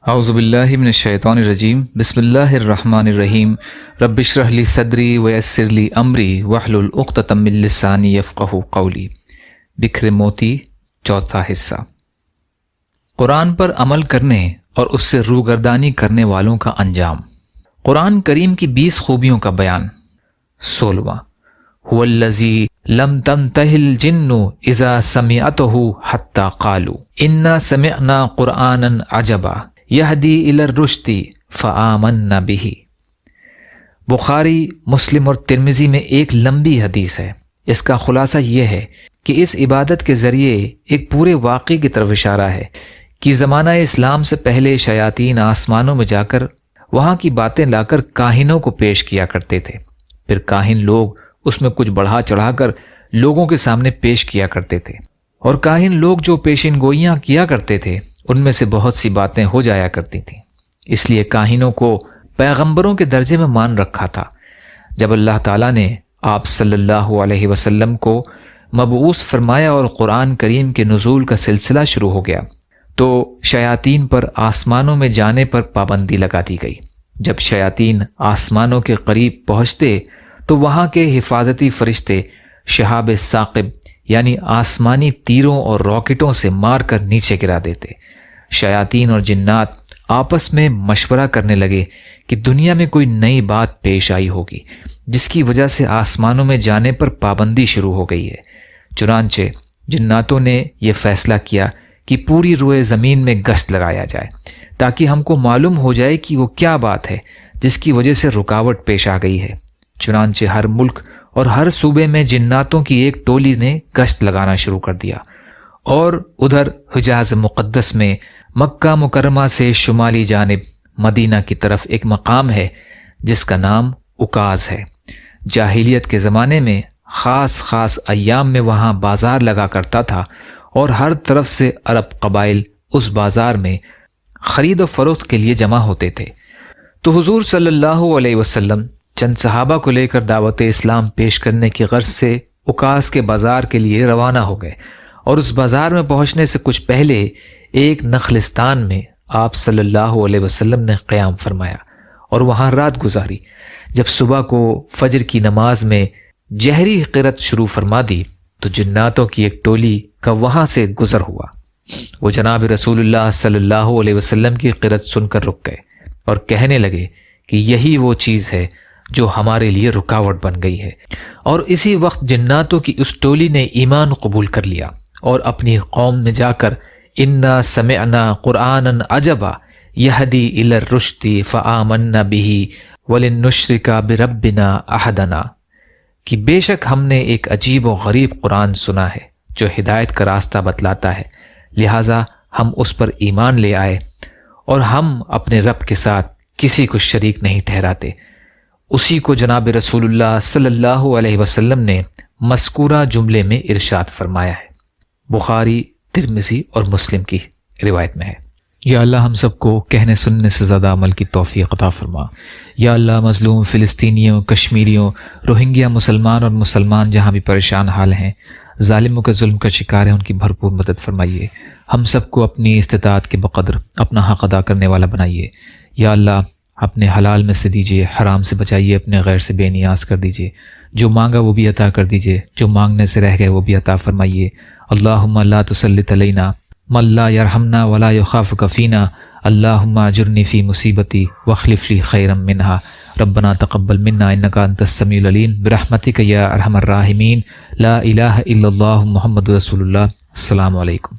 اعوذ باللہ من الشیطان الرجیم بسم اللہ الرحمن الرحیم رب اشرح لی صدری ویسر لی امری واحلل عقدۃ من لسانی یفقہوا قولی۔ بکھرے موتی، چوتھا حصہ۔ قرآن پر عمل کرنے اور اس سے روگردانی کرنے والوں کا انجام۔ قرآن کریم کی 20 خوبیوں کا بیان۔ 16واں، هو الذی لم تنتہ الجن اذا سمعتہ حتی قالوا انا سمعنا قرآنا عجبا یہدی الی الرشد فآمنا بہ۔ بخاری، مسلم اور ترمذی میں ایک لمبی حدیث ہے۔ اس کا خلاصہ یہ ہے کہ اس عبادت کے ذریعے ایک پورے واقعے کی طرف اشارہ ہے کہ زمانہ اسلام سے پہلے شیاطین آسمانوں میں جا کر وہاں کی باتیں لا کر کاہنوں کو پیش کیا کرتے تھے۔ پھر کاہن لوگ اس میں کچھ بڑھا چڑھا کر لوگوں کے سامنے پیش کیا کرتے تھے، اور کاہن لوگ جو پیشین گوئیاں کیا کرتے تھے ان میں سے بہت سی باتیں ہو جایا کرتی تھیں۔ اس لیے کاہنوں کو پیغمبروں کے درجے میں مان رکھا تھا۔ جب اللہ تعالیٰ نے آپ صلی اللہ علیہ وسلم کو مبعوث فرمایا اور قرآن کریم کے نزول کا سلسلہ شروع ہو گیا تو شیاطین پر آسمانوں میں جانے پر پابندی لگا دی گئی۔ جب شیاطین آسمانوں کے قریب پہنچتے تو وہاں کے حفاظتی فرشتے شہاب ثاقب یعنی آسمانی تیروں اور راکٹوں سے مار کر نیچے گرا دیتے۔ شیاطین اور جنات آپس میں مشورہ کرنے لگے کہ دنیا میں کوئی نئی بات پیش آئی ہوگی جس کی وجہ سے آسمانوں میں جانے پر پابندی شروع ہو گئی ہے۔ چنانچہ جناتوں نے یہ فیصلہ کیا کہ پوری روئے زمین میں گشت لگایا جائے تاکہ ہم کو معلوم ہو جائے کہ وہ کیا بات ہے جس کی وجہ سے رکاوٹ پیش آ گئی ہے۔ چنانچہ ہر ملک اور ہر صوبے میں جناتوں کی ایک ٹولی نے گشت لگانا شروع کر دیا، اور ادھر حجاز مقدس میں مکہ مکرمہ سے شمالی جانب مدینہ کی طرف ایک مقام ہے جس کا نام عکاظ ہے۔ جاہلیت کے زمانے میں خاص ایام میں وہاں بازار لگا کرتا تھا، اور ہر طرف سے عرب قبائل اس بازار میں خرید و فروخت کے لیے جمع ہوتے تھے۔ تو حضور صلی اللہ علیہ وسلم چند صحابہ کو لے کر دعوت اسلام پیش کرنے کی غرض سے عکاظ کے بازار کے لیے روانہ ہو گئے، اور اس بازار میں پہنچنے سے کچھ پہلے ایک نخلستان میں آپ صلی اللہ علیہ وسلم نے قیام فرمایا اور وہاں رات گزاری۔ جب صبح کو فجر کی نماز میں جہری قرأت شروع فرما دی تو جناتوں کی ایک ٹولی کا وہاں سے گزر ہوا۔ وہ جناب رسول اللہ صلی اللہ علیہ وسلم کی قرأت سن کر رک گئے اور کہنے لگے کہ یہی وہ چیز ہے جو ہمارے لیے رکاوٹ بن گئی ہے، اور اسی وقت جناتوں کی اس ٹولی نے ایمان قبول کر لیا اور اپنی قوم میں جا کر انا سمعنا قرآنا عجبا یہدی الی الرشد فآمنا بہ ولن نشرک بربنا احدنا، کہ بے شک ہم نے ایک عجیب و غریب قرآن سنا ہے جو ہدایت کا راستہ بتلاتا ہے، لہٰذا ہم اس پر ایمان لے آئے اور ہم اپنے رب کے ساتھ کسی کو شریک نہیں ٹھہراتے۔ اسی کو جناب رسول اللہ صلی اللہ علیہ وسلم نے مذکورہ جملے میں ارشاد فرمایا ہے۔ بخاری، ترمذی اور مسلم کی روایت میں ہے۔ یا اللہ ہم سب کو کہنے سننے سے زیادہ عمل کی توفیق عطا فرما۔ یا اللہ مظلوم فلسطینیوں، کشمیریوں، روہنگیا مسلمان اور مسلمان جہاں بھی پریشان حال ہیں، ظالموں کے ظلم کا شکار ہیں، ان کی بھرپور مدد فرمائیے۔ ہم سب کو اپنی استطاعت کے بقدر اپنا حق ادا کرنے والا بنائیے۔ یا اللہ اپنے حلال میں سے دیجیے، حرام سے بچائیے، اپنے غیر سے بے نیاز کر دیجیے۔ جو مانگا وہ بھی عطا کر دیجیے، جو مانگنے سے رہ گئے وہ بھی عطا فرمائیے۔ اللہم لا تسلط علینا من لا یرحمنا ولا یخافک فینا، اللہم اجرنی فی مصیبتی واخلف لی خیرا منہا، ربنا تقبل منا انک انت السمیع العلیم برحمتک یا ارحم الراحمین، لا الہ الا اللہ محمد رسول اللہ۔ السلام علیکم۔